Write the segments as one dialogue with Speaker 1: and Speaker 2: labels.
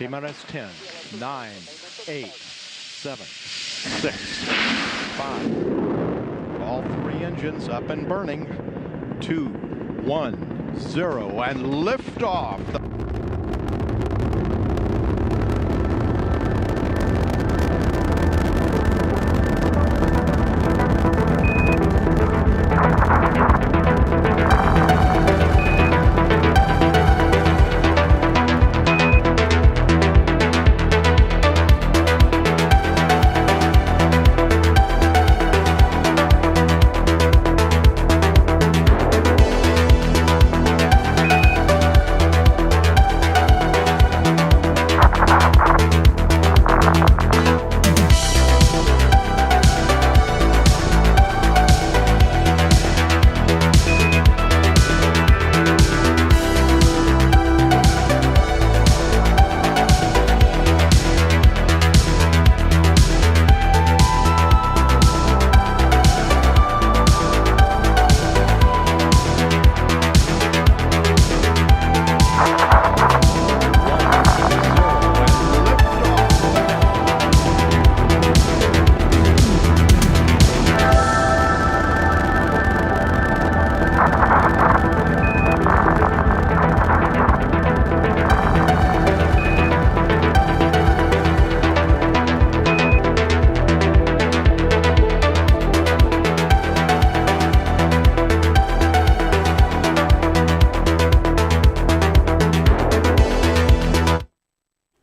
Speaker 1: T-minus 10, 9, 8, 7, 6, 5. All three engines up and burning. 2, 1, 0, and liftoff.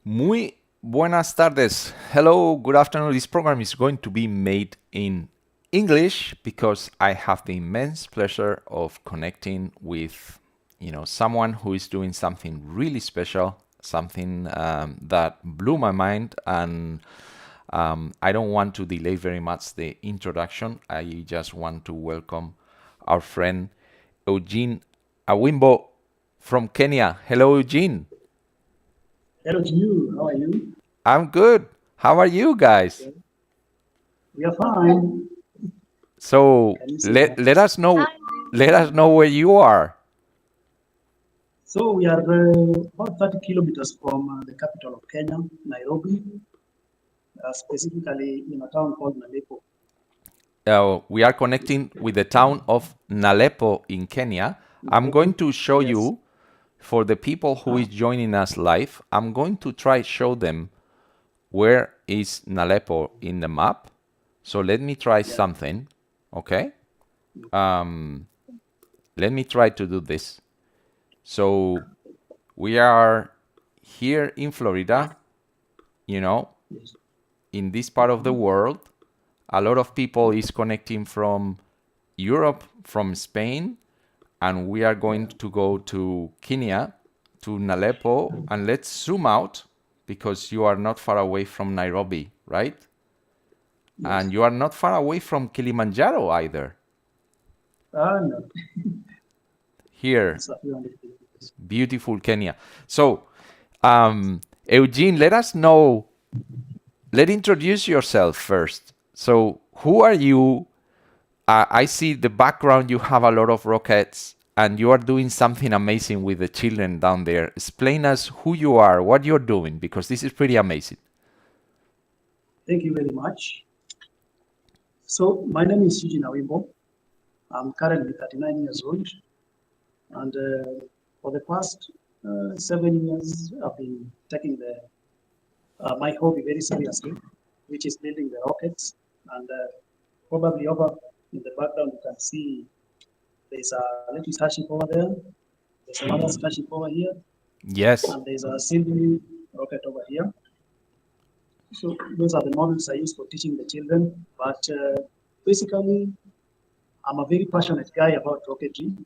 Speaker 2: Muy buenas tardes. Hello, good afternoon. This program is going to be made in English because I have the immense pleasure of connecting with, someone who is doing something really special, something that blew my mind, and I don't want to delay very much the introduction. I just want to welcome our friend Eugene Awimbo from Kenya. Hello, Eugene.
Speaker 3: Hello to you. How are you?
Speaker 2: I'm good. How are you guys?
Speaker 3: We are fine.
Speaker 2: So let us know where you are.
Speaker 3: So we are about 30 kilometers from the capital of Kenya, Nairobi, specifically in a town called Nalepo.
Speaker 2: We are connecting with the town of Nalepo in Kenya. I'm going to show you, for the people who is joining us live, I'm going to try show them where is Nalepo in the map. So let me try something, okay? Let me try to do this. So we are here in Florida, in this part of the world. A lot of people is connecting from Europe, from Spain, and we are going to go to Kenya, to Nalepo, and let's zoom out because you are not far away from Nairobi, right? Yes. And you are not far away from Kilimanjaro either.
Speaker 3: No.
Speaker 2: Here, beautiful Kenya. So, Eugene, let's introduce yourself first. So, who are you? I see the background, you have a lot of rockets, and you are doing something amazing with the children down there. Explain us who you are, what you're doing, because this is pretty amazing.
Speaker 3: Thank you very much. So, my name is Eugene Awimbo. I'm currently 39 years old, and for the past 7 years, I've been taking my hobby very seriously, which is building the rockets, and probably over in the background, you can see there's a little starship over there. There's another starship over here.
Speaker 2: Yes.
Speaker 3: And there's a single rocket over here. So those are the models I use for teaching the children. But basically, I'm a very passionate guy about rocketry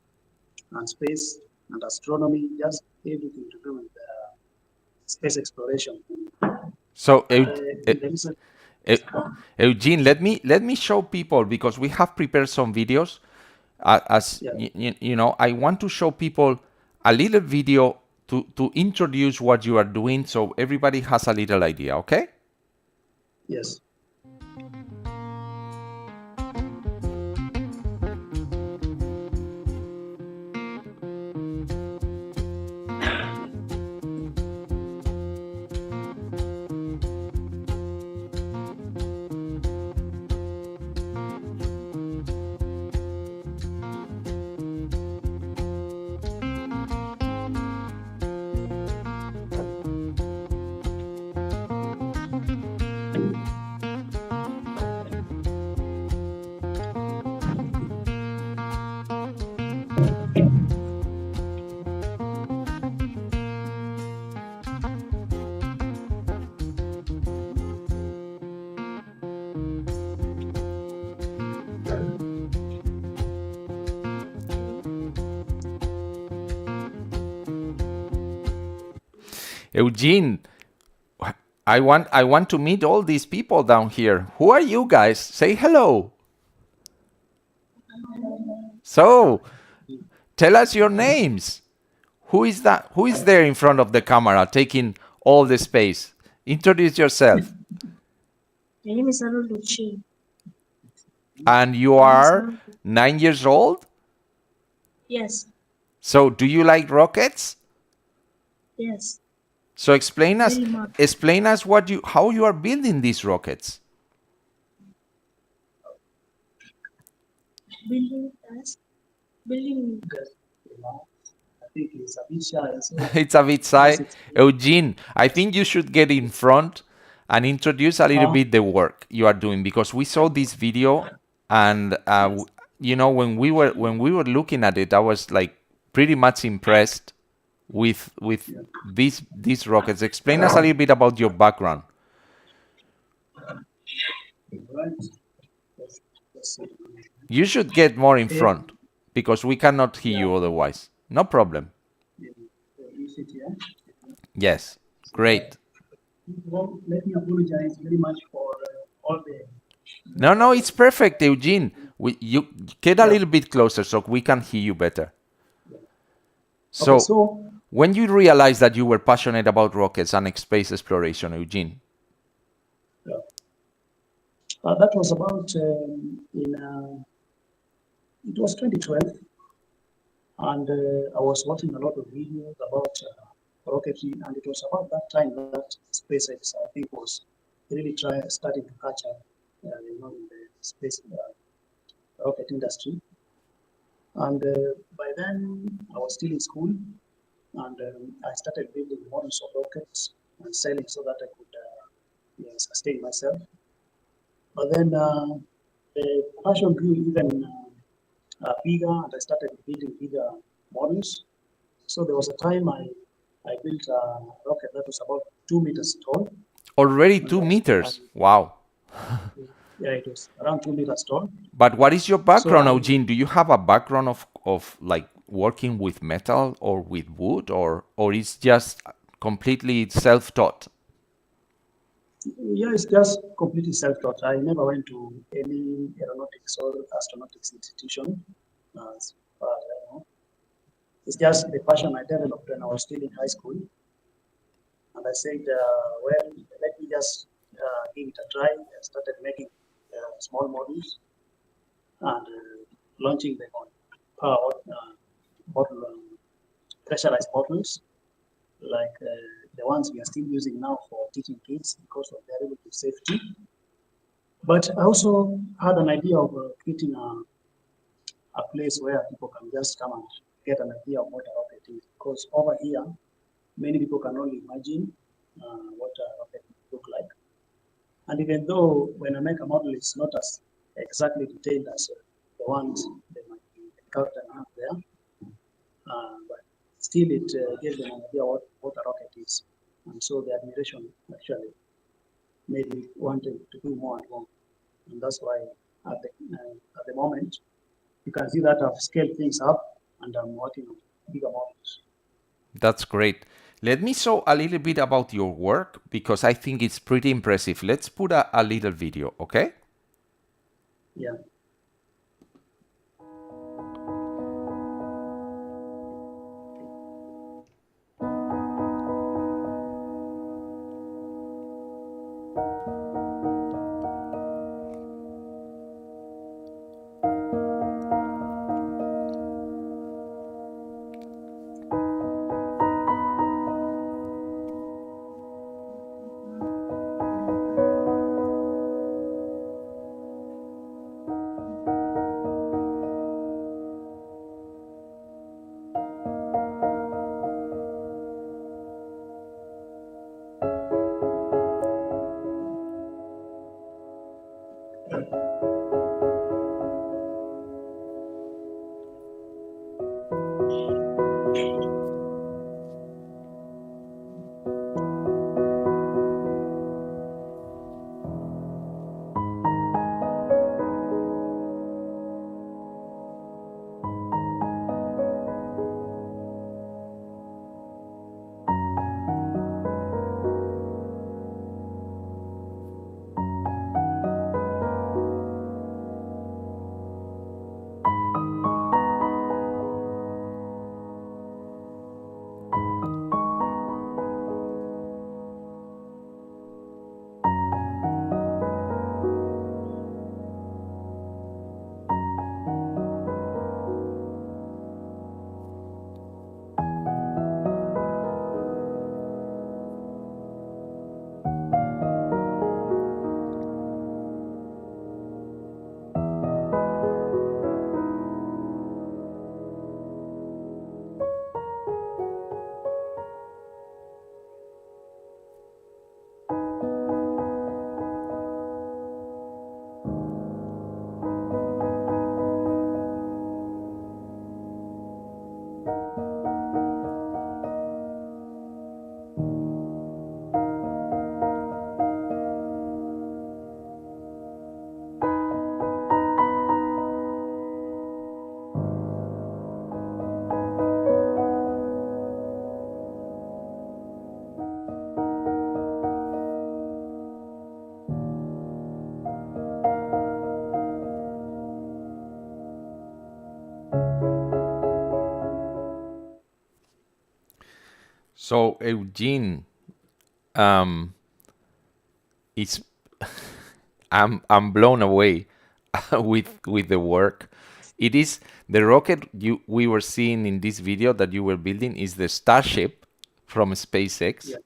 Speaker 3: and space and astronomy, just everything to do with space exploration.
Speaker 2: So, Eugene, let me show people, because we have prepared some videos. I want to show people a little video to introduce what you are doing, so everybody has a little idea. Okay?
Speaker 3: Yes.
Speaker 2: Eugene, I want to meet all these people down here. Who are you guys? Say hello. So, tell us your names. Who is that? Who is there in front of the camera taking all the space? Introduce yourself.
Speaker 4: My name is Luchi.
Speaker 2: And you are 9 years old?
Speaker 4: Yes,
Speaker 2: So, do you like rockets?
Speaker 4: yes,
Speaker 2: So explain
Speaker 4: very much.
Speaker 2: us how you are building these rockets.
Speaker 4: Building task, building.
Speaker 3: I think it's a bit shy. So
Speaker 2: It's a bit
Speaker 3: just
Speaker 2: shy.
Speaker 3: explain.
Speaker 2: Eugene, I think you should get in front and introduce a little bit the work you are doing, because we saw this video and when we were looking at it, I was like pretty much impressed with these rockets. Explain us a little bit about your background.
Speaker 3: Right. Let's see.
Speaker 2: You should get more in front because we cannot hear you otherwise. No problem.
Speaker 3: You sit here.
Speaker 2: Yes. Great.
Speaker 3: Well, let me apologize very much for all the.
Speaker 2: No, it's perfect, Eugene. You get a little bit closer so we can hear you better.
Speaker 3: Okay,
Speaker 2: So,
Speaker 3: so
Speaker 2: when you realized that you were passionate about rockets and space exploration, Eugene?
Speaker 3: that was about it was 2012, and I was watching a lot of videos about rocketry, and it was about that time that SpaceX, I think, was really starting to catch up, in the space rocket industry. And by then, I was still in school, and I started building models of rockets and selling so that I could sustain myself. But then the passion grew even bigger, and I started building bigger models. So there was a time I built a rocket that was about 2 meters tall.
Speaker 2: Already 2 meters. Wow.
Speaker 3: Yeah, it was around 2 meters tall.
Speaker 2: But what is your background,
Speaker 3: So
Speaker 2: Eugene? Do you have a background of like working with metal or with wood, or it's just completely self-taught?
Speaker 3: yeah, it's just completely self-taught. I never went to any aeronautics or astronautics institution. As far as I know. It's just the passion I developed when I was still in high school. And I said, well, let me just give it a try. I started making small models and launching them on power bottle, pressurized bottles, like the ones we are still using now for teaching kids because of their relative safety. But I also had an idea of creating a place where people can just come and get an idea of what a rocket is. Because over here, many people can only imagine what a rocket look like. And even though when I make a model, it's not as exactly detailed as the ones they might be encountered out there, but still it gave them an idea what a rocket is. And so the admiration actually made me wanting to do more and more. And that's why at the moment, you can see that I've scaled things up and I'm working on bigger models.
Speaker 2: That's great. Let me show a little bit about your work because I think it's pretty impressive. Let's put a little video, okay?
Speaker 3: Yeah.
Speaker 2: So Eugene, um, it's I'm blown away with the work. It is the rocket we were seeing in this video that you were building is the Starship from SpaceX.
Speaker 3: Yeah.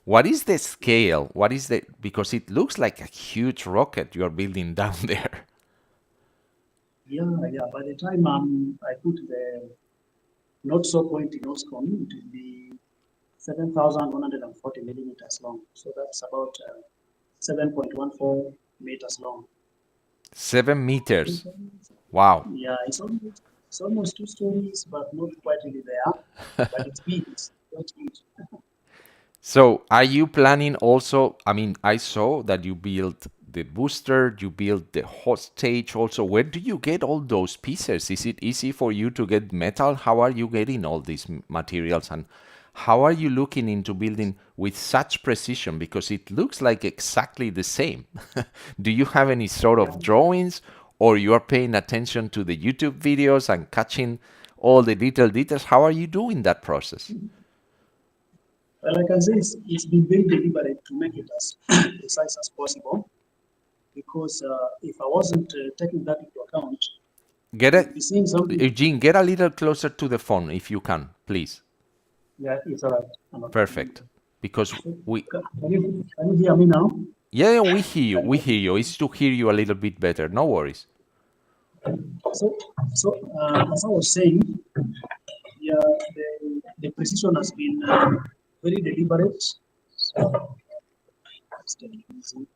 Speaker 2: What is the scale? What is the, because it looks like a huge rocket you are building down there.
Speaker 3: Yeah, yeah. By the time I put the not so pointy nose cone, it will be 7,140 millimeters long. So that's about 7.14 meters long.
Speaker 2: 7 meters. Wow.
Speaker 3: Yeah, it's almost 2 stories, but not quite really there. But it's big. It's quite huge.
Speaker 2: So are you planning also, I mean, I saw that you built the booster, you built the hot stage also. Where do you get all those pieces? Is it easy for you to get metal? How are you getting all these materials? And how are you looking into building with such precision? Because it looks like exactly the same. Do you have any sort of drawings, or you are paying attention to the YouTube videos and catching all the little details? How are you doing that process?
Speaker 3: Well, I can say it's been very deliberate to make it as precise as possible, because if I wasn't taking that into account,
Speaker 2: Get
Speaker 3: you'd
Speaker 2: it,
Speaker 3: be seeing something.
Speaker 2: Eugene, get a little closer to the phone if you can, please.
Speaker 3: Yeah, it's all right. I'm not-
Speaker 2: Perfect. Because we,
Speaker 3: Can you hear me now?
Speaker 2: yeah, we hear you. We hear you. It's to hear you a little bit better. No worries.
Speaker 3: So, as I was saying, yeah, the precision has been very deliberate. So, let's take it easy.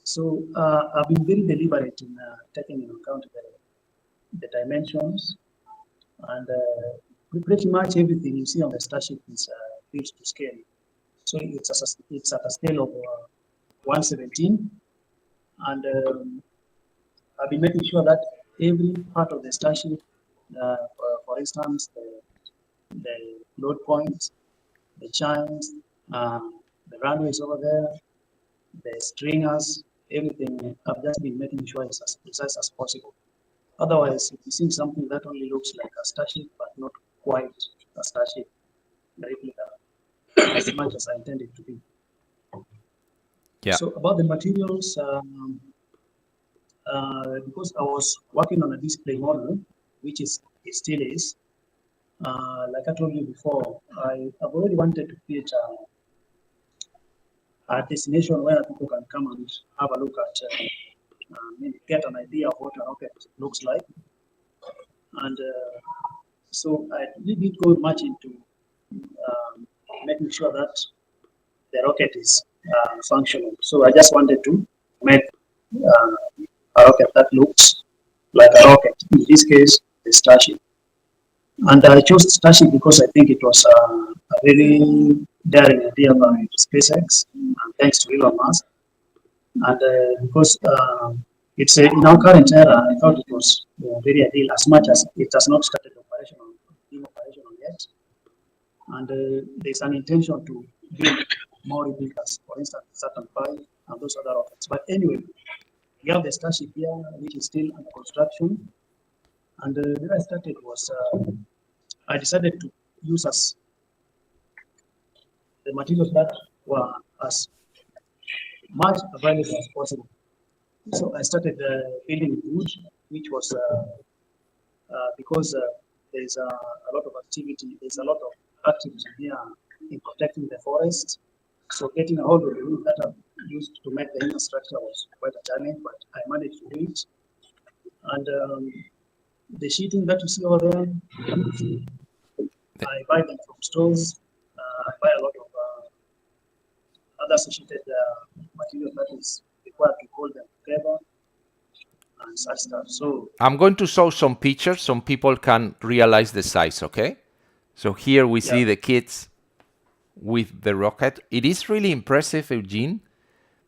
Speaker 3: So, I've been very deliberate in taking into account the dimensions, and pretty much everything you see on the Starship is built to scale. So it's at a scale of 117, and I've been making sure that every part of the Starship, for instance, the load points, the chimes, the runways over there, the stringers, everything, I've just been making sure it's as precise as possible. Otherwise, if you see something that only looks like a Starship, but not quite a Starship replica, as much as I intended to be.
Speaker 2: Yeah.
Speaker 3: So about the materials, because I was working on a display model, which it still is. Like I told you before, I've already wanted to create a destination where people can come and have a look at, maybe get an idea of what a rocket looks like. And so I didn't go much into making sure that the rocket is functional. So I just wanted to make a rocket that looks like a rocket. In this case, the Starship. And I chose Starship because I think it was a very daring idea by SpaceX, and thanks to Elon Musk. And because it's in our current era, I thought it was very ideal, as much as it has not started being operational yet. And there's an intention to build more replicas, for instance, Saturn V and those other rockets. But anyway, we have the Starship here, which is still under construction. And where I started was I decided to use as the materials that were as much available as possible. So I started building wood, which was because there's a lot of activity, there's a lot of activism here in protecting the forest. So getting a hold of the wood that I used to make the infrastructure was quite a challenge, but I managed to do it. And the sheeting that you see over there, I buy them from stores. I buy a lot of other associated material that is required to hold them together and such stuff. So
Speaker 2: I'm going to show some pictures so people can realize the size, okay? So here we see the kids with the rocket. It is really impressive, Eugene,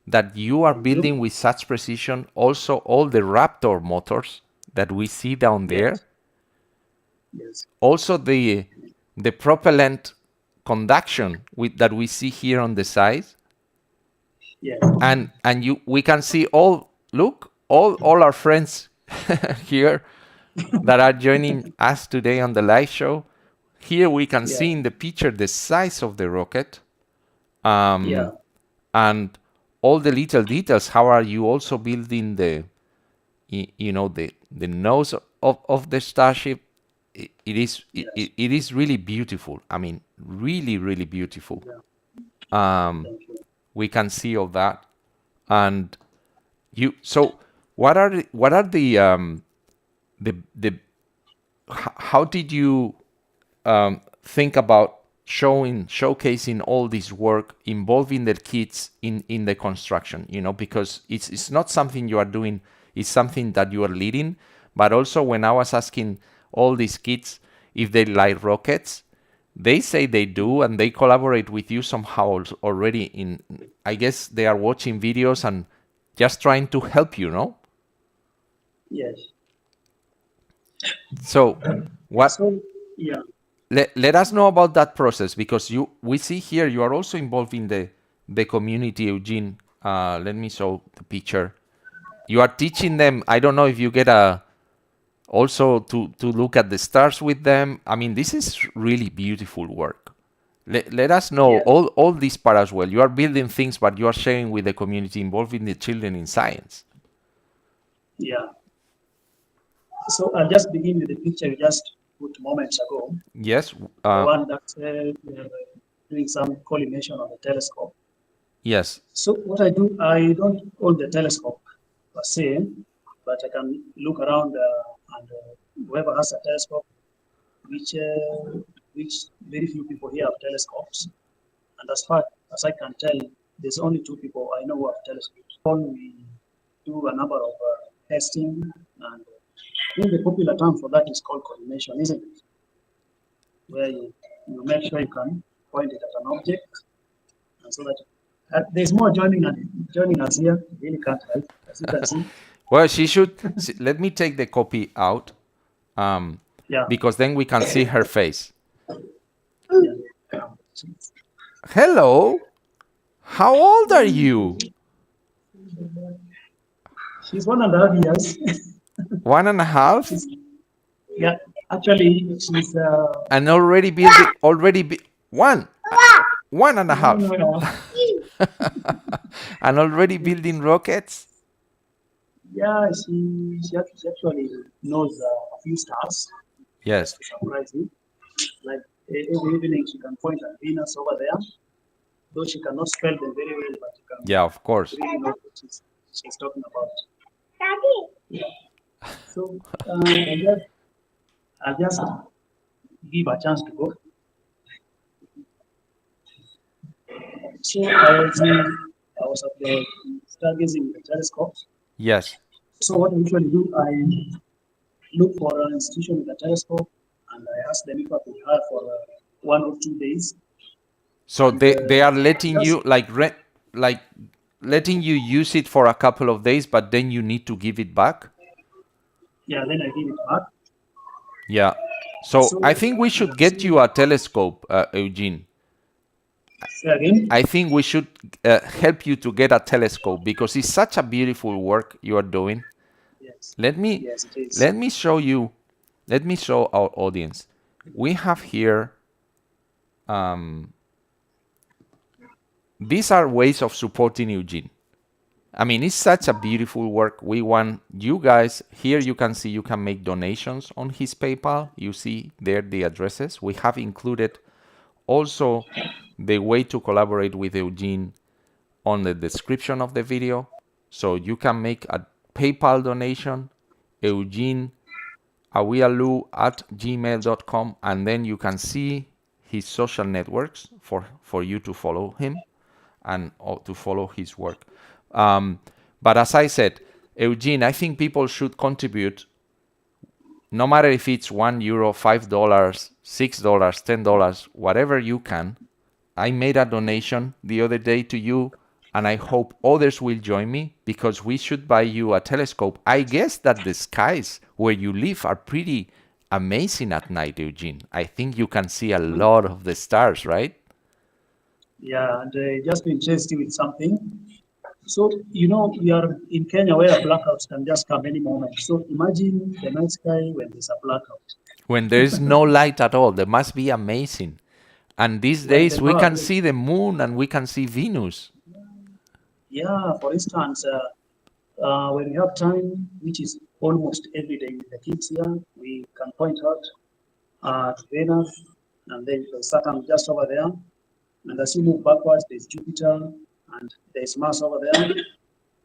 Speaker 2: that you are building with such precision also all the Raptor motors that we see down there.
Speaker 3: Yes.
Speaker 2: Also the propellant conduction that we see here on the side.
Speaker 3: Yes.
Speaker 2: And we can see all our friends here that are joining us today on the live show. Here we can
Speaker 3: Yeah.
Speaker 2: see in the picture the size of the rocket,
Speaker 3: Yeah.
Speaker 2: and all the little details. How are you also building the the nose of the starship?
Speaker 3: Yes.
Speaker 2: It is really beautiful. I mean, really, really beautiful.
Speaker 3: Yeah.
Speaker 2: Um,
Speaker 3: Thank you.
Speaker 2: we can see all that. And you, so what are the how did you think about showcasing all this work, involving the kids in the construction? Because it's not something you are doing, it's something that you are leading. But also, when I was asking all these kids if they like rockets, they say they do, and they collaborate with you somehow already. I guess they are watching videos and just trying to help you, no?
Speaker 3: Yes.
Speaker 2: So what
Speaker 3: So, yeah.
Speaker 2: let us know about that process, because we see here you are also involved in the community, Eugene. Let me show the picture. You are teaching them. I don't know if you get also to look at the stars with them. I mean, this is really beautiful work. Let us know
Speaker 3: Yeah.
Speaker 2: all this part as well. You are building things, but you are sharing with the community, involving the children in science.
Speaker 3: Yeah. So I'll just begin with the picture you just put moments ago.
Speaker 2: Yes.
Speaker 3: The one that we are doing some collimation on the telescope.
Speaker 2: Yes.
Speaker 3: So what I do, I don't own the telescope per se, but I can look around and whoever has a telescope, which very few people here have telescopes, and as far as I can tell, there's only two people I know who have telescopes. We do a number of testing, and I think the popular term for that is called collimation, isn't it? Where you make sure you can point it at an object, and so that there's more joining us here. Really can't help, as you can see.
Speaker 2: Well, she should. Let me take the copy out,
Speaker 3: Yeah.
Speaker 2: because then we can see her face.
Speaker 3: Yeah.
Speaker 2: Hello, how old are you?
Speaker 3: She's 1.5 years.
Speaker 2: 1.5,
Speaker 3: She's, yeah, actually, she's
Speaker 2: and already building. One and a half, and already building rockets.
Speaker 3: yeah, she actually knows a few stars.
Speaker 2: Yes.
Speaker 3: To surprise you, like every evening she can point at Venus over there, though she cannot spell them very well, but you can
Speaker 2: Yeah, of course.
Speaker 3: really know what she's talking about. Yeah. So I'll just give a chance to go. So I was at the stargazing with the telescope.
Speaker 2: Yes.
Speaker 3: So what I usually do, I look for an institution with a telescope, and I ask them if I could have for 1 or 2 days.
Speaker 2: So
Speaker 3: And,
Speaker 2: they are letting you like letting you use it for a couple of days, but then you need to give it back.
Speaker 3: yeah, then I give it back.
Speaker 2: Yeah. So
Speaker 3: So
Speaker 2: I think we should get you a telescope, Eugene.
Speaker 3: say again.
Speaker 2: I think we should help you to get a telescope, because it's such a beautiful work you are doing.
Speaker 3: Yes.
Speaker 2: Let me
Speaker 3: Yes, it is.
Speaker 2: let me show you. Let me show our audience. We have here. These are ways of supporting Eugene. I mean, it's such a beautiful work. We want you guys here. You can see you can make donations on his PayPal. You see there the addresses. We have included also the way to collaborate with Eugene on the description of the video. So you can make a PayPal donation, Eugene awialu@gmail.com, and then you can see his social networks for you to follow him and to follow his work. But as I said, Eugene, I think people should contribute, no matter if it's €1, $5, $6, $10, whatever you can. I made a donation the other day to you, and I hope others will join me, because we should buy you a telescope. I guess that the skies where you live are pretty amazing at night, Eugene. I think you can see a lot of the stars, right?
Speaker 3: Yeah, and just to interest you with something. So, you know, we are in Kenya where blackouts can just come any moment. So imagine the night sky when there's a blackout.
Speaker 2: When there is no light at all, that must be amazing. And these
Speaker 3: When the
Speaker 2: days we
Speaker 3: power
Speaker 2: can
Speaker 3: goes.
Speaker 2: see the moon and we can see Venus.
Speaker 3: Yeah, for instance, when we have time, which is almost every day with the kids here, we can point out to Venus, and then Saturn just over there. And as you move backwards, there's Jupiter, and there's Mars over there.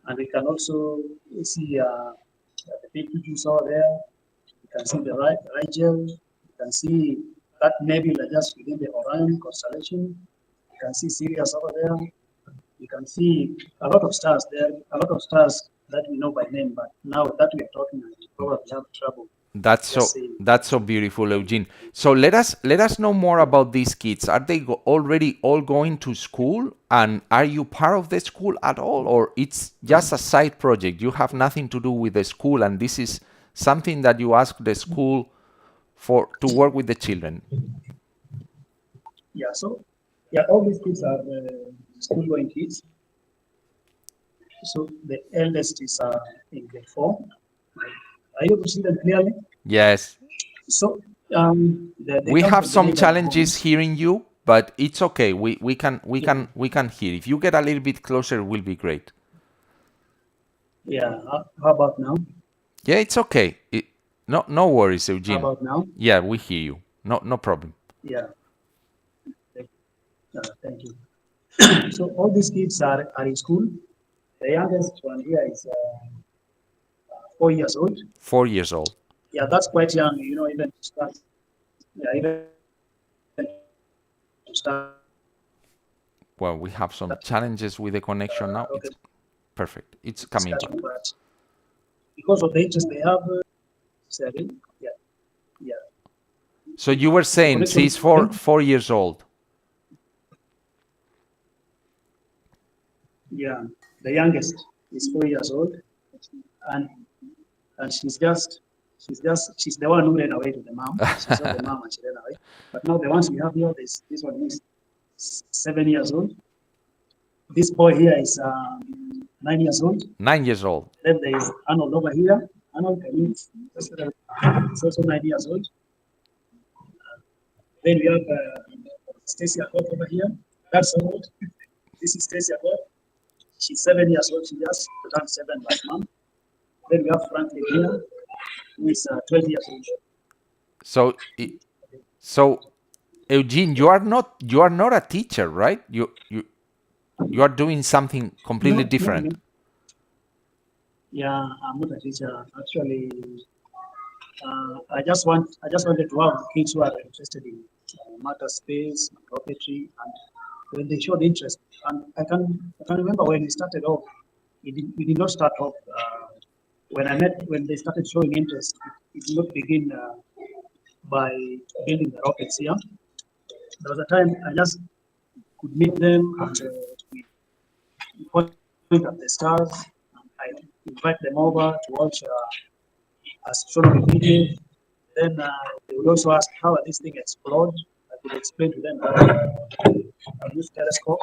Speaker 3: And we can also see the big pigeons over there. You can see the Rigel. You can see that nebula just within the Orion constellation. You can see Sirius over there. You can see a lot of stars there, a lot of stars that we know by name, but now that we are talking, we probably have trouble
Speaker 2: That's
Speaker 3: just
Speaker 2: so
Speaker 3: saying.
Speaker 2: that's so beautiful, Eugene. So let us know more about these kids. Are they already all going to school, and are you part of the school at all, or it's just a side project? You have nothing to do with the school, and this is something that you ask the school for to work with the children.
Speaker 3: Yeah, so yeah, all these kids are school-going kids. So the eldest is in grade 4. Are you able to see them clearly?
Speaker 2: Yes,
Speaker 3: So they
Speaker 2: we
Speaker 3: come
Speaker 2: have
Speaker 3: from the
Speaker 2: some
Speaker 3: neighboring
Speaker 2: challenges
Speaker 3: homes.
Speaker 2: hearing you, but it's okay.
Speaker 3: Yeah,
Speaker 2: We can hear. If you get a little bit closer, it will be great.
Speaker 3: yeah. How about now?
Speaker 2: Yeah, it's okay. No worries,
Speaker 3: How
Speaker 2: Eugene.
Speaker 3: about now?
Speaker 2: Yeah, we hear you. No problem.
Speaker 3: Yeah. Thank you. So all these kids are in school. The youngest one here is 4 years old.
Speaker 2: 4 years old.
Speaker 3: Yeah, that's quite young, you know, even to start. Yeah, even to start
Speaker 2: Well, we have some challenges with the connection now. It's
Speaker 3: rocket
Speaker 2: perfect. It's coming
Speaker 3: discussion,
Speaker 2: back.
Speaker 3: but because of the interest they have, seven. Yeah, yeah.
Speaker 2: So you were
Speaker 3: The
Speaker 2: saying
Speaker 3: connection
Speaker 2: she's
Speaker 3: is okay.
Speaker 2: 4 years old.
Speaker 3: Yeah, the youngest is 4 years old, and and she's the one who ran away to the mom. She saw the mom and she ran away. But now the ones we have here, this one is 7 years old. This boy here is 9 years old.
Speaker 2: 9 years old.
Speaker 3: Then there is Arnold over here. Arnold, can you is also 9 years old. Then we have Stacy Akot over here. That's old. This is Stacy Akot. She's 7 years old. She just turned 7 last month. Then we have Franklin here, who is 12 years old.
Speaker 2: So so Eugene, you are not a teacher, right? You are doing something completely
Speaker 3: No, no,
Speaker 2: different.
Speaker 3: no. Yeah, I'm not a teacher. Actually, I just wanted to have kids who are interested in matter space, rocketry, and when they showed interest, and I can remember when we started off, we did not start off. When they started showing interest, it did not begin by building the rockets here. There was a time I just could meet them and we point at the stars. And I invite them over to watch astronomy videos. Then they would also ask how this thing explode. I could explain to them that I use telescope.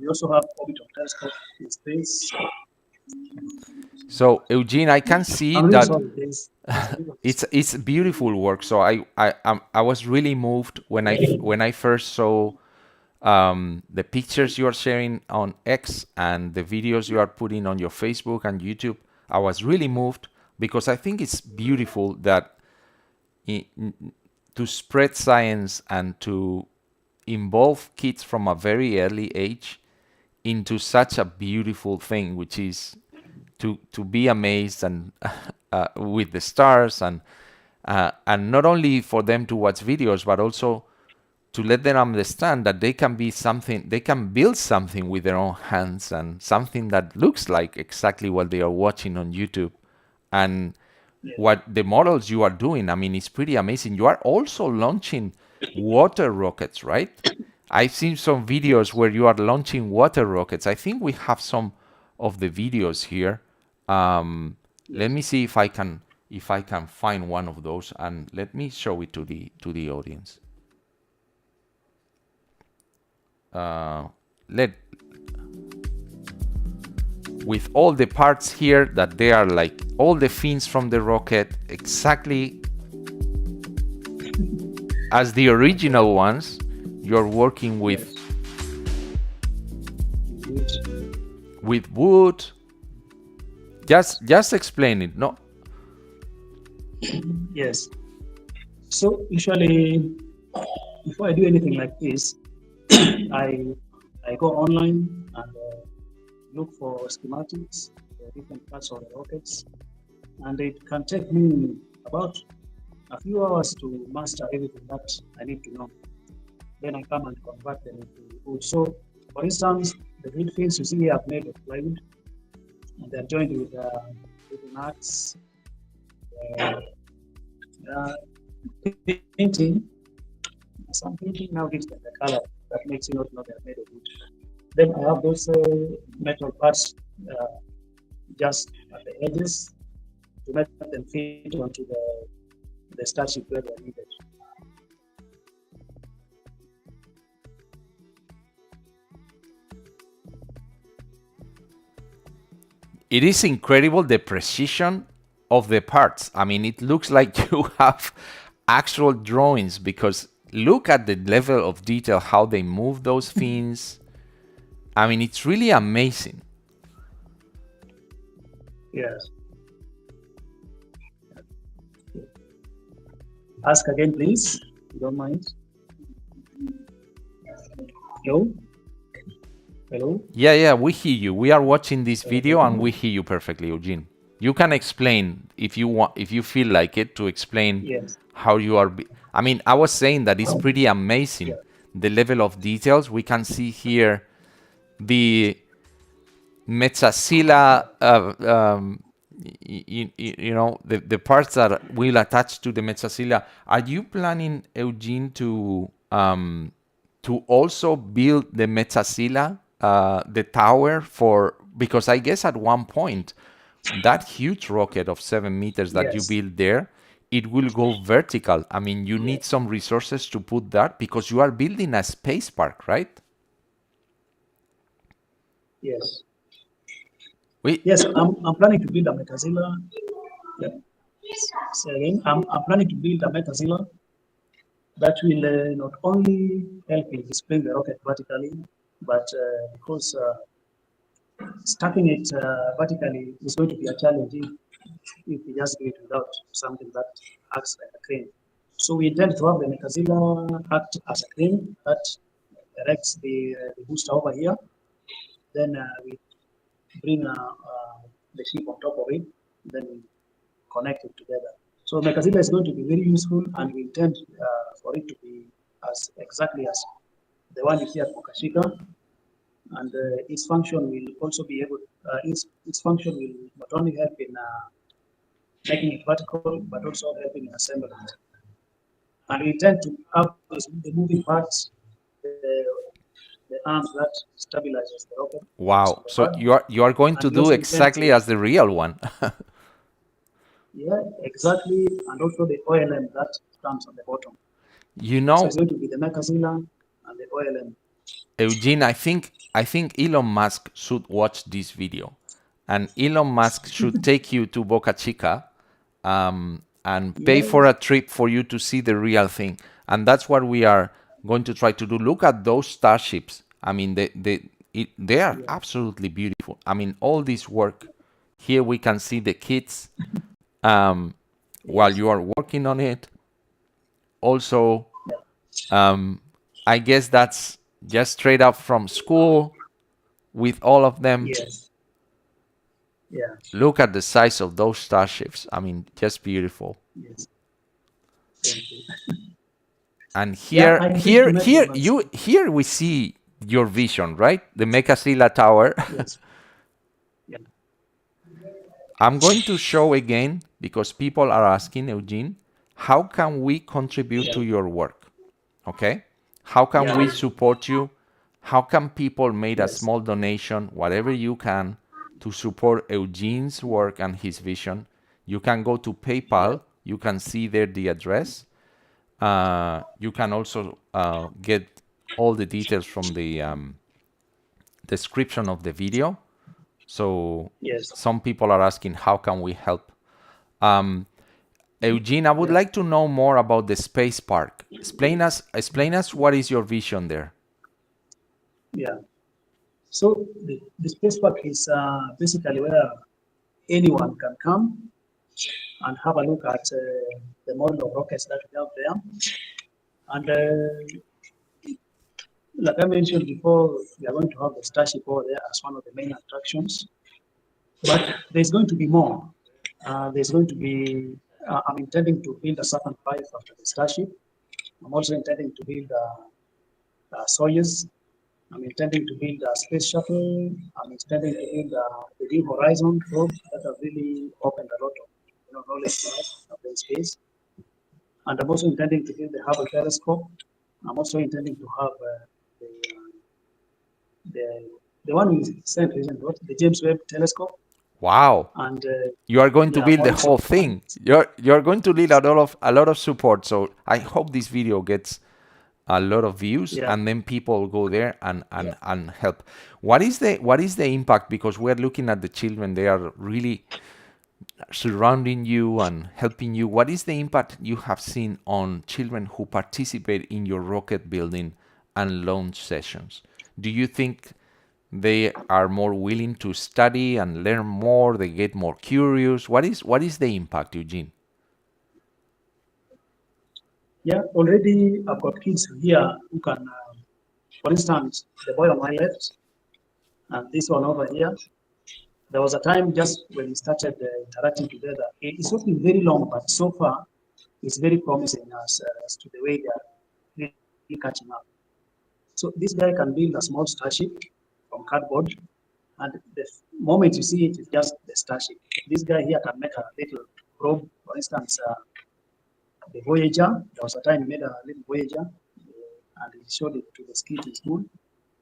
Speaker 3: We also have orbital telescope in space.
Speaker 2: So Eugene, I can see
Speaker 3: I'm really
Speaker 2: that
Speaker 3: sorry.
Speaker 2: it's beautiful work. So I was really moved when I first saw the pictures you are sharing on X and the videos you are putting on your Facebook and YouTube. I was really moved because I think it's beautiful that to spread science and to involve kids from a very early age into such a beautiful thing, which is to be amazed and with the stars and not only for them to watch videos, but also to let them understand that they can be something, they can build something with their own hands and something that looks like exactly what they are watching on YouTube. And what the models you are doing, I mean, it's pretty amazing. You are also launching water rockets, right? I've seen some videos where you are launching water rockets. I think we have some of the videos here. Let me see if I can find one of those, and let me show it to the audience. Let with all the parts here that they are like all the fins from the rocket, exactly as the original ones. You're working with wood. Just explain it. No.
Speaker 3: Yes. So usually, before I do anything like this, I go online and look for schematics for different parts of the rockets, and it can take me about a few hours to master everything that I need to know. Then I come and convert them into wood. So, for instance, the grid fins you see here are made of plywood, and they're joined with nuts, painting. Some painting now gives them the color that makes you not know they're made of wood. Then I have those metal parts just at the edges to make them fit onto the starship where they're needed.
Speaker 2: It is incredible the precision of the parts. I mean, it looks like you have actual drawings, because look at the level of detail, how they move those fins. I mean, it's really amazing.
Speaker 3: Yes. Ask again, please, if you don't mind. Hello? Hello?
Speaker 2: Yeah, we hear you. We are watching this video and we hear you perfectly, Eugene. You can explain if you want, if you feel like it, to explain
Speaker 3: Yes.
Speaker 2: how you are. I mean, I was saying that it's pretty amazing, the level of details. We can see here the Metzacilla, you know, the parts that will attach to the Metzacilla. Are you planning, Eugene, to also build the Metzacilla, the tower for, because I guess at one point that huge rocket of 7 meters that you build there, it will go vertical. I mean, you need some resources to put that, because you are building a space park, right?
Speaker 3: Yes. Yes, I'm planning to build a Metazilla. Yeah. Say again, I'm planning to build a Metazilla that will not only help in displaying the rocket vertically, but because stacking it vertically is going to be a challenge if we just do it without something that acts like a crane. So we intend to have the Metazilla act as a crane that erects the booster over here. Then we bring the ship on top of it, then we connect it together. So Metazilla is going to be very useful, and we intend for it to be as exactly as the one you see at Mokashika. And its function will also be able, its function will not only help in making it vertical, but also helping in assembling it. And we intend to have the moving parts, the arms that stabilizes the rocket.
Speaker 2: Wow! So you are going to do exactly as the real one.
Speaker 3: Yeah, exactly, and also the OLM that comes on the bottom.
Speaker 2: You know,
Speaker 3: so it's going to be the Metazilla and the OLM.
Speaker 2: Eugene, I think Elon Musk should watch this video, and Elon Musk should take you to Boca Chica and pay for a trip for you to see the real thing. And that's what we are going to try to do. Look at those starships. I mean, they are absolutely beautiful. I mean, all this work. Here we can see the kids while you are working on it. Also, I guess that's just straight up from school with all of them.
Speaker 3: Yes. Yeah.
Speaker 2: Look at the size of those starships. I mean, just beautiful.
Speaker 3: Yes. Thank you.
Speaker 2: And here we see your vision, right? The Metazilla Tower.
Speaker 3: Yes. Yeah.
Speaker 2: I'm going to show again, because people are asking, Eugene, how can we contribute to your work? Okay? How can we support you? How can people make a small donation, whatever you can, to support Eugene's work and his vision? You can go to PayPal. You can see there the address. You can also get all the details from the description of the video. So
Speaker 3: Yes.
Speaker 2: some people are asking, how can we help? Eugene, I would like to know more about the space park. Explain us what is your vision there.
Speaker 3: Yeah. So the space park is basically where anyone can come and have a look at the model of rockets that we have there. And like I mentioned before, we are going to have the Starship over there as one of the main attractions. But there's going to be more. There's going to be, I'm intending to build a Saturn V after the Starship. I'm also intending to build a Soyuz. I'm intending to build a space shuttle. I'm intending to build the New Horizon probe that have really opened a lot of knowledge for us of the space. And I'm also intending to build the Hubble telescope. I'm also intending to have the, the the one you sent recently, the James Webb telescope.
Speaker 2: Wow.
Speaker 3: And
Speaker 2: You are going to
Speaker 3: yeah,
Speaker 2: build the
Speaker 3: also,
Speaker 2: whole thing. You're going to need a lot of support. So I hope this video gets a lot of views,
Speaker 3: yeah,
Speaker 2: and then people go there and help. What is the impact? Because we're looking at the children, they are really surrounding you and helping you. What is the impact you have seen on children who participate in your rocket building and launch sessions? Do you think they are more willing to study and learn more? They get more curious. What is the impact, Eugene?
Speaker 3: yeah. Already I've got kids here who can, for instance, the boy on my left and this one over here. There was a time just when we started interacting together. It's not been very long, but so far it's very promising as to the way they are really catching up. So this guy can build a small starship from cardboard, and the moment you see it, it's just the starship. This guy here can make a little probe, for instance, the Voyager. There was a time he made a little Voyager, and he showed it to the kid in school,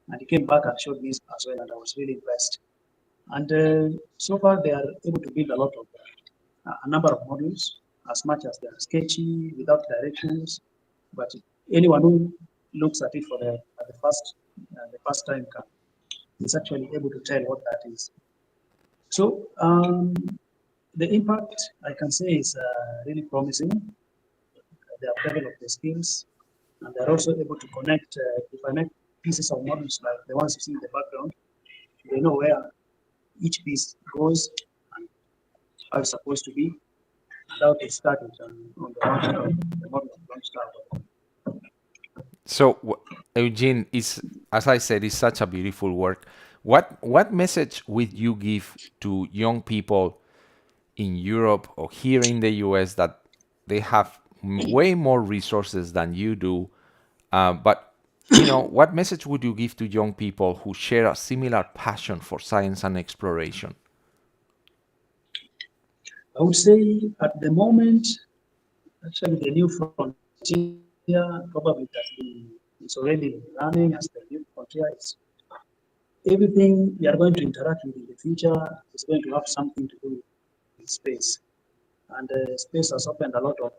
Speaker 3: and he came back and showed me as well, and I was really impressed. And so far, they are able to build a lot of a number of modules, as much as they are sketchy, without directions. But anyone who looks at it for the first time is actually able to tell what that is. So the impact I can say is really promising. They have developed the skills, and they're also able to connect. If I make pieces of models like the ones you see in the background, they know where each piece goes and how it's supposed to be without it starting on the model of launch tower.
Speaker 2: So, Eugene, is, as I said, it's such a beautiful work. What message would you give to young people in Europe or here in the US that they have way more resources than you do? But what message would you give to young people who share a similar passion for science and exploration?
Speaker 3: I would say at the moment, actually the new frontier probably is already running as the new frontier is. Everything we are going to interact with in the future is going to have something to do with space. And space has opened a lot of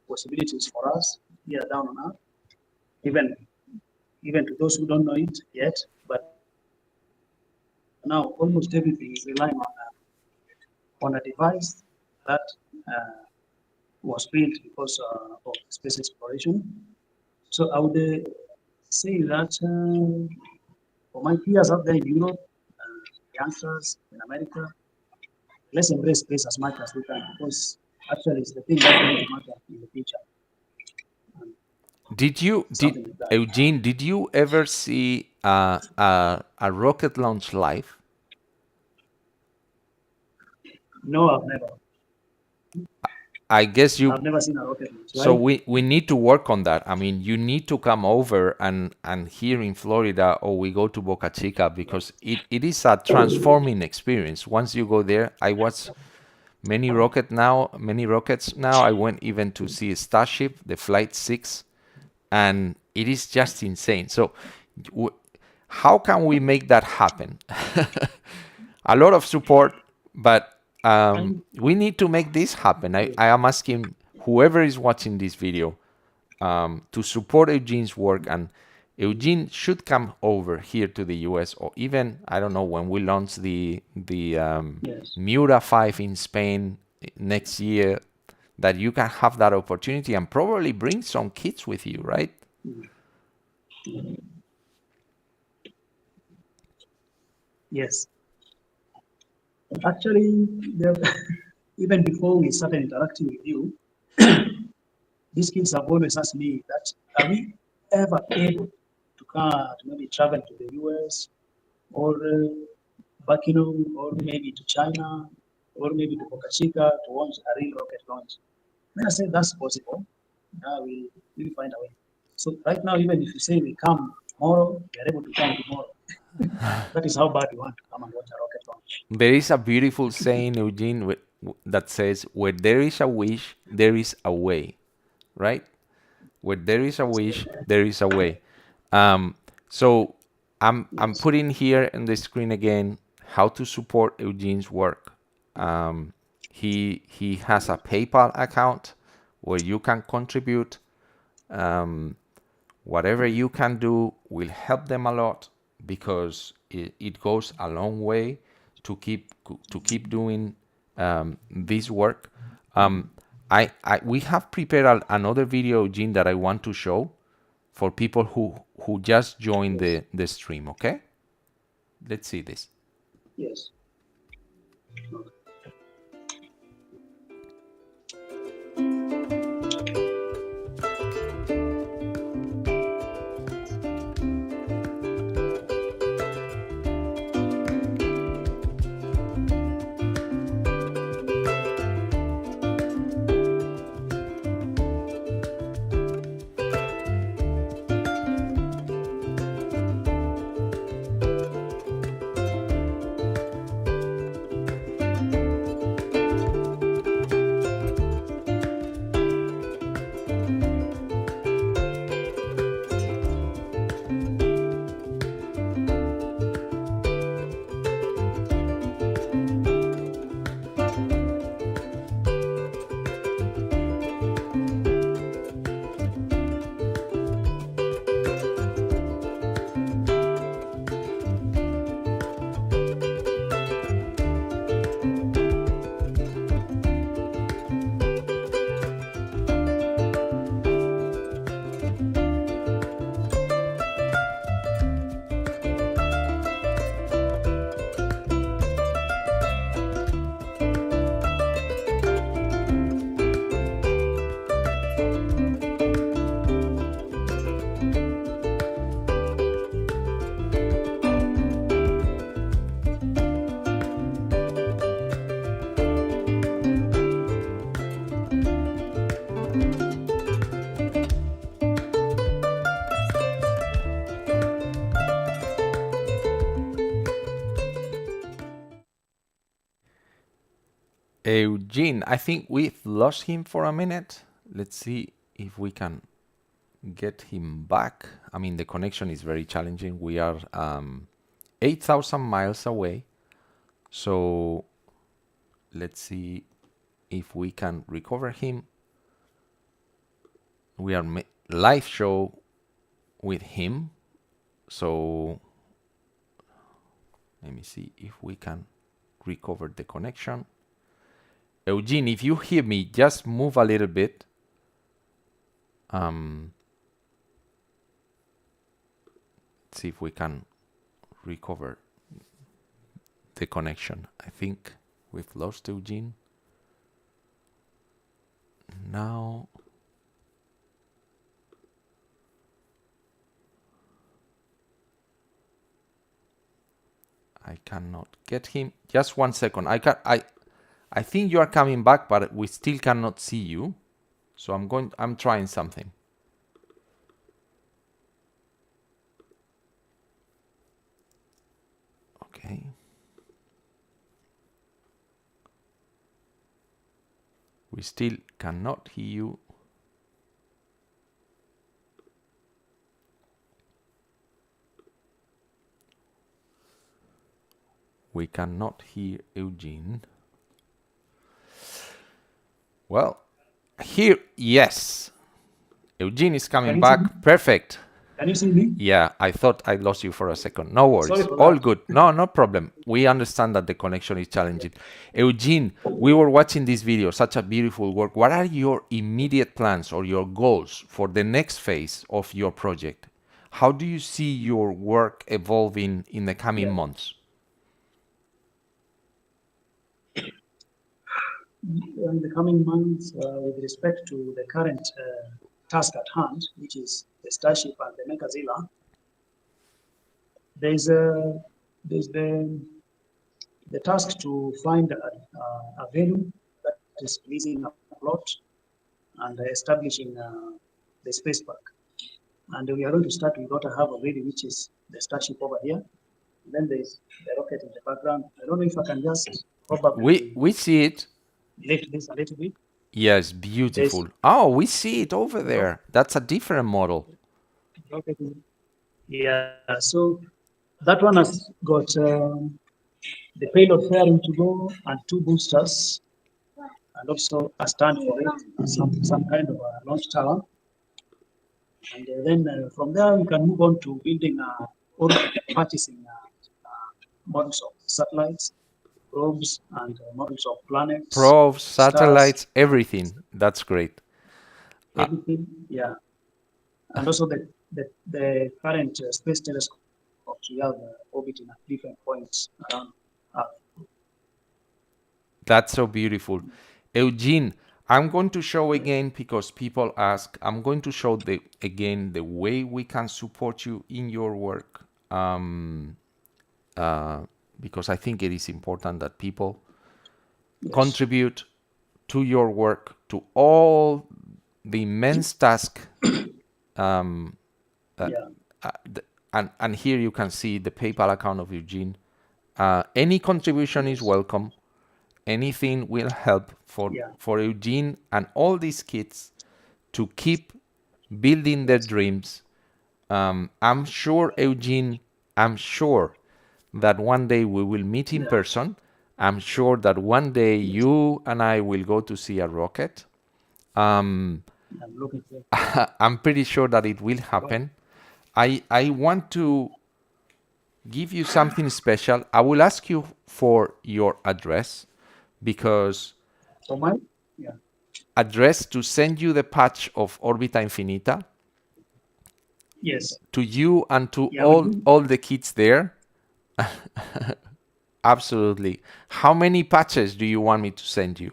Speaker 3: possibilities for us here down on Earth, even even to those who don't know it yet. But now almost everything is relying on a device that was built because of space exploration. So I would say that for my peers out there in Europe, youngsters in America, let's embrace space as much as we can because actually it's the thing that's going to matter in the future.
Speaker 2: Did
Speaker 3: Something like that.
Speaker 2: Eugene, did you ever see a rocket launch live?
Speaker 3: No, I've never.
Speaker 2: I guess you.
Speaker 3: I've never seen a rocket launch,
Speaker 2: So
Speaker 3: right?
Speaker 2: we need to work on that. I mean, you need to come over and here in Florida, or we go to Boca Chica, because it is a transforming experience. Once you go there, I watch many rockets now. I went even to see Starship, the Flight 6, and it is just insane. So how can we make that happen? A lot of support, but we need to make this happen. I am asking whoever is watching this video to support Eugene's work and Eugene should come over here to the US, or even, I don't know, when we launch the
Speaker 3: Yes.
Speaker 2: Miura 5 in Spain next year, that you can have that opportunity and probably bring some kids with you, right?
Speaker 3: Yes. Actually, there, even before we started interacting with you, these kids have always asked me that, are we ever able to maybe travel to the US or back, or maybe to China or maybe to Boca Chica to launch a real rocket launch? Then I said that's possible. We'll find a way. So right now, even if you say we come tomorrow, we are able to come tomorrow. That is how bad we want to come and watch a rocket launch.
Speaker 2: There is a beautiful saying, Eugene, that says, where there is a wish, there is a way, right? Where there is a wish, there is a way. So I'm
Speaker 3: Yes.
Speaker 2: putting here on the screen again how to support Eugene's work. He has a PayPal account where you can contribute. Whatever you can do will help them a lot, because it goes a long way to keep doing this work. We have prepared another video, Gene, that I want to show for people who just joined the stream. Okay, let's see this.
Speaker 3: Yes.
Speaker 2: Eugene, I think we've lost him for a minute. Let's see if we can get him back. I mean, the connection is very challenging. We are 8,000 miles away. So let's see if we can recover him. We are live show with him. So let me see if we can recover the connection. Eugene, if you hear me, just move a little bit. Let's see if we can recover the connection. I think we've lost Eugene. Now I cannot get him. Just 1 second. I think you are coming back, but we still cannot see you. So I'm trying something. Okay. We still cannot hear you. We cannot hear Eugene. Well, here, yes. Eugene is coming back. Perfect.
Speaker 3: Can you see me?
Speaker 2: Yeah, I thought I lost you for a second. No
Speaker 3: Sorry
Speaker 2: worries.
Speaker 3: for
Speaker 2: All
Speaker 3: that.
Speaker 2: good. No, no problem. We understand that the connection is challenging. Eugene, we were watching this video, such a beautiful work. What are your immediate plans or your goals for the next phase of your project? How do you see your work evolving in the coming
Speaker 3: Yeah.
Speaker 2: months?
Speaker 3: In the coming months, with respect to the current task at hand, which is the Starship and the Megazilla, there's the task to find a venue that is pleasing a plot and establishing the space park. And we are going to start. We got to have a venue, which is the Starship over here. Then there's the rocket in the background. I don't know if I can just probably
Speaker 2: We see it.
Speaker 3: lift this a little bit.
Speaker 2: Yes,
Speaker 3: There's
Speaker 2: beautiful. Oh, we see it over there. That's a different model.
Speaker 3: rocket. Yeah, so that one has got the payload fairing to go and two boosters and also a stand for it, some kind of a launch tower. And then from there, we can move on to building or purchasing models of satellites, probes, and models of planets,
Speaker 2: Probes,
Speaker 3: stars,
Speaker 2: satellites, everything. That's great.
Speaker 3: everything. Yeah. And also the current space telescopes we have orbiting at different points around Earth.
Speaker 2: That's so beautiful. Eugene, I'm going to show again because people ask. I'm going to show again the way we can support you in your work, because I think it is important that people
Speaker 3: Yes.
Speaker 2: contribute to your work, to all the immense task.
Speaker 3: Yeah.
Speaker 2: And here you can see the PayPal account of Eugene. Any contribution is
Speaker 3: Yes.
Speaker 2: welcome. Anything will help
Speaker 3: Yeah.
Speaker 2: for Eugene and all these kids to keep building their dreams. I'm sure, Eugene, I'm sure that one day we will meet in
Speaker 3: Yeah.
Speaker 2: person. I'm sure that one day
Speaker 3: Yes.
Speaker 2: you and I will go to see a rocket.
Speaker 3: I'm looking for.
Speaker 2: I'm pretty sure that it will happen. I want to give you something special. I will ask you for your address because
Speaker 3: For mine? Yeah.
Speaker 2: address to send you the patch of Orbita Infinita
Speaker 3: Yes.
Speaker 2: to you and to
Speaker 3: Yeah, we do.
Speaker 2: all the kids there. Absolutely. How many patches do you want me to send you?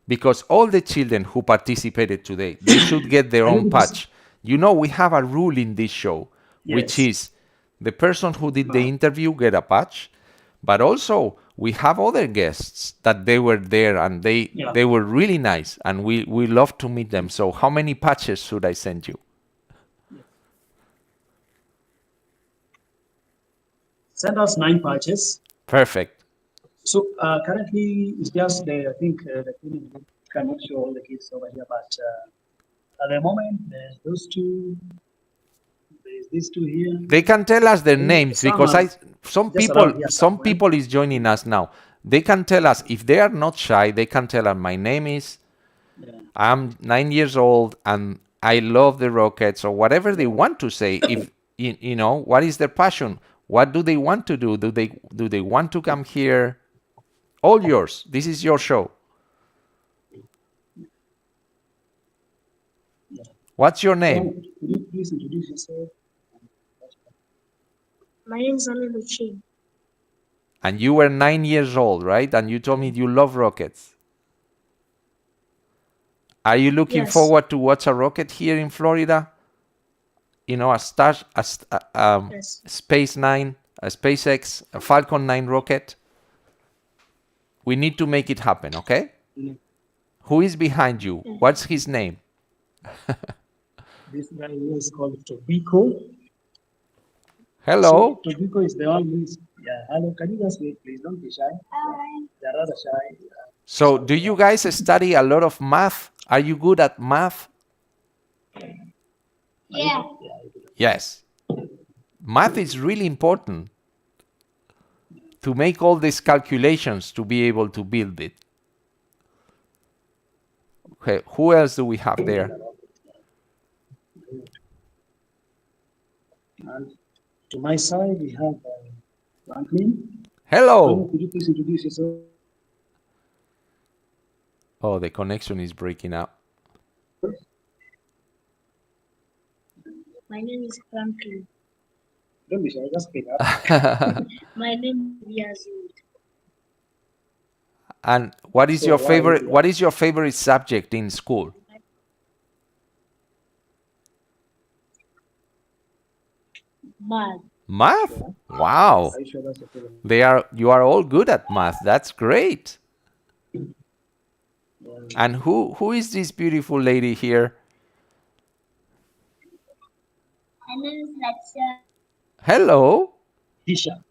Speaker 2: Because all the children who participated today, they should get their
Speaker 3: I
Speaker 2: own
Speaker 3: need to.
Speaker 2: patch. You know, we have a rule in this show, which
Speaker 3: Yes.
Speaker 2: is the person who did the interview get a patch, but also we have other guests that they were there and
Speaker 3: Yeah.
Speaker 2: they were really nice and we love to meet them. So how many patches should I send you?
Speaker 3: Send us 9 patches.
Speaker 2: Perfect.
Speaker 3: So currently it's just the, I think the thing cannot show all the kids over here, but at the moment there's those two, there's these two here.
Speaker 2: They can tell us their
Speaker 3: I think
Speaker 2: names
Speaker 3: some
Speaker 2: because
Speaker 3: are
Speaker 2: some
Speaker 3: just around here
Speaker 2: some
Speaker 3: somewhere.
Speaker 2: people is joining us now. They can tell us if they are not shy. They can tell us my name is
Speaker 3: Yeah.
Speaker 2: I'm 9 years old and I love the Rockets or whatever they
Speaker 3: Yeah.
Speaker 2: want to say. If you know what is their passion, what do they want to do? Do they want to come here? All yours. This is your show.
Speaker 3: Yeah.
Speaker 2: What's your
Speaker 3: So,
Speaker 2: name?
Speaker 3: could you please introduce yourself?
Speaker 4: My name is Eugene.
Speaker 2: And you were 9 years old, right? And you told me you love rockets. Are you looking
Speaker 4: Yes.
Speaker 2: forward to watch a rocket here in Florida? You know,
Speaker 4: Yes.
Speaker 2: Space 9, a SpaceX, a Falcon 9 rocket. We need to make it happen, okay?
Speaker 3: Mm.
Speaker 2: Who is behind you? What's his name?
Speaker 3: This guy here is called Tobiko.
Speaker 2: Hello.
Speaker 3: So Tobiko is the one who is, yeah, hello, can you just wait, please? Don't be shy.
Speaker 4: Hi.
Speaker 3: They're rather shy.
Speaker 2: So, do you guys study a lot of math? Are you good at math?
Speaker 4: Yeah.
Speaker 2: Yes. Math is really important to make all these calculations to be able to build it. Okay, who else do we have there?
Speaker 3: And to my side, we have Franklin.
Speaker 2: Hello.
Speaker 3: Could you please introduce yourself?
Speaker 2: Oh, the connection is breaking up.
Speaker 4: My name is Franklin.
Speaker 3: Don't be shy, just speak up.
Speaker 4: My name is Yazid.
Speaker 2: And what is
Speaker 3: So
Speaker 2: your
Speaker 3: why
Speaker 2: favorite?
Speaker 3: you
Speaker 2: What is your favorite subject in school?
Speaker 4: Math.
Speaker 2: Math?
Speaker 3: Sure.
Speaker 2: Wow.
Speaker 3: Are you sure that's your favorite?
Speaker 2: You are all good at math. That's great. And who is this beautiful lady here?
Speaker 4: My name is Lexia.
Speaker 2: Hello.
Speaker 3: Tisha.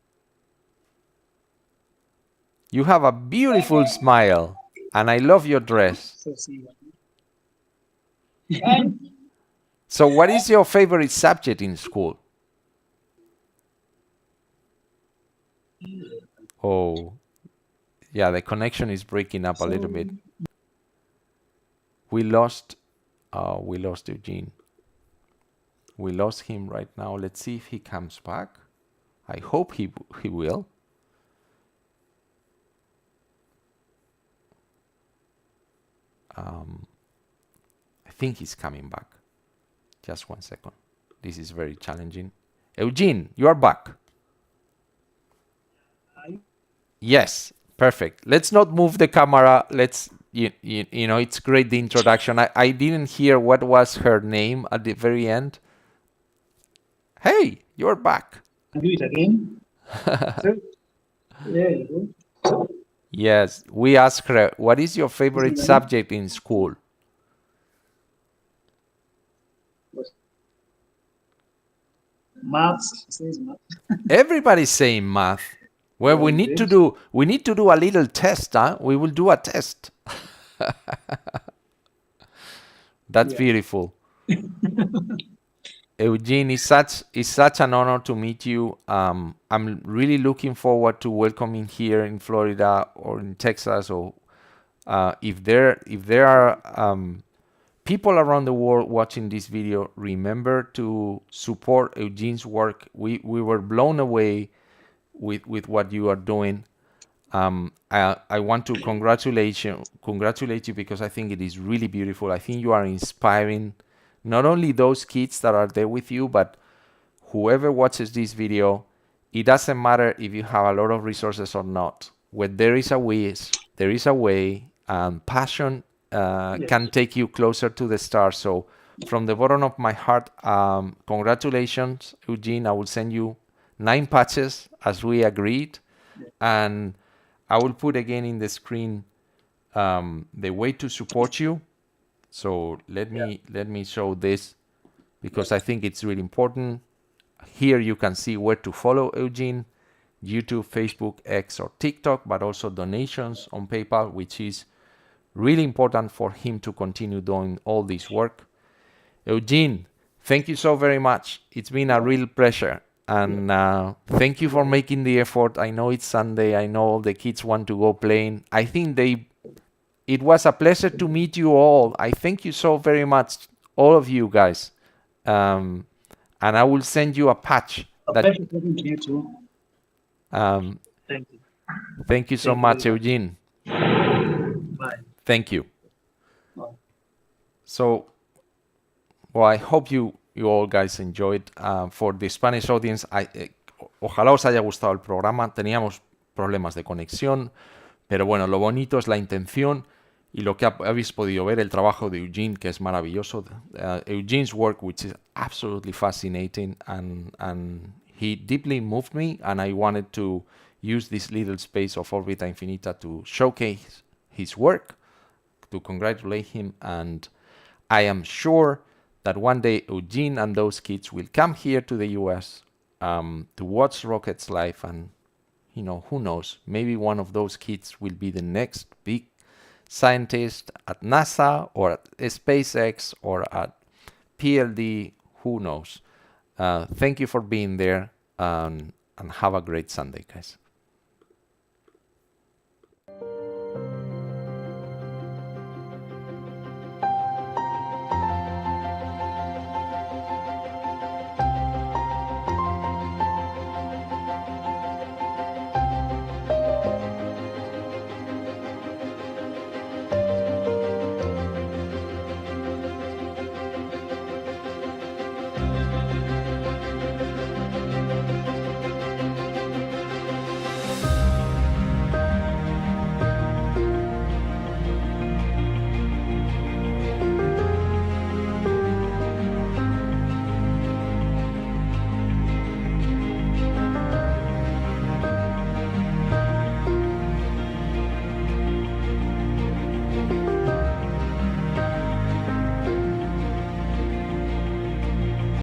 Speaker 2: You have a beautiful smile, and I love your dress.
Speaker 3: So see
Speaker 4: Thank you.
Speaker 2: So what is your favorite subject in school? Oh, yeah, the connection is breaking up a little bit. We lost Eugene. We lost him right now. Let's see if he comes back. I hope he will. I think he's coming back. Just 1 second. This is very challenging. Eugene, you are back. Yes, perfect. Let's not move the camera. Let's, you know, it's great, the introduction. I didn't hear what was her name at the very end. Hey, you're back.
Speaker 3: do it again. So, there you go.
Speaker 2: Yes, we asked her, what is your favorite subject in school?
Speaker 3: Maths. Says math.
Speaker 2: Everybody's saying math. Well, we need to do a little test, huh? We will do a test. That's beautiful. Eugene, it's such an honor to meet you. I'm really looking forward to welcoming here in Florida or in Texas, or if there are people around the world watching this video, remember to support Eugene's work. We were blown away with what you are doing. I want to congratulate you because I think it is really beautiful. I think you are inspiring not only those kids that are there with you, but whoever watches this video. It doesn't matter if you have a lot of resources or not. When there is a wish, there is a way, and passion can take you closer to the stars. So from the bottom of my heart, congratulations, Eugene. I will send you 9 patches as we agreed, and I will put again in the screen the way to support you. So let me show this because I think it's really important. Here you can see where to follow Eugene: YouTube, Facebook, X, or TikTok, but also donations on PayPal, which is really important for him to continue doing all this work. Eugene, thank you so very much. It's been a real pleasure. And thank you for making the effort. I know it's Sunday. I know all the kids want to go playing. I think it was a pleasure to meet you all. I thank you so very much, all of you guys. And I will send you a patch.
Speaker 3: Pleasure talking to you too. Thank you.
Speaker 2: Thank you so much, Eugene.
Speaker 3: Bye.
Speaker 2: Thank you.
Speaker 3: Bye.
Speaker 2: So, well, I hope you all guys enjoyed. For the Spanish audience, ojalá os haya gustado el programa. Teníamos problemas de conexión, pero bueno, lo bonito es la intención y lo que habéis podido ver, el trabajo de Eugene, que es maravilloso. Eugene's work, which is absolutely fascinating, and he deeply moved me, and I wanted to use this little space of Orbita Infinita to showcase his work, to congratulate him, and I am sure that one day Eugene and those kids will come here to the US to watch rockets live, and who knows, maybe one of those kids will be the next big scientist at NASA or at SpaceX or at PLD, who knows. Thank you for being there, and have a great Sunday, guys.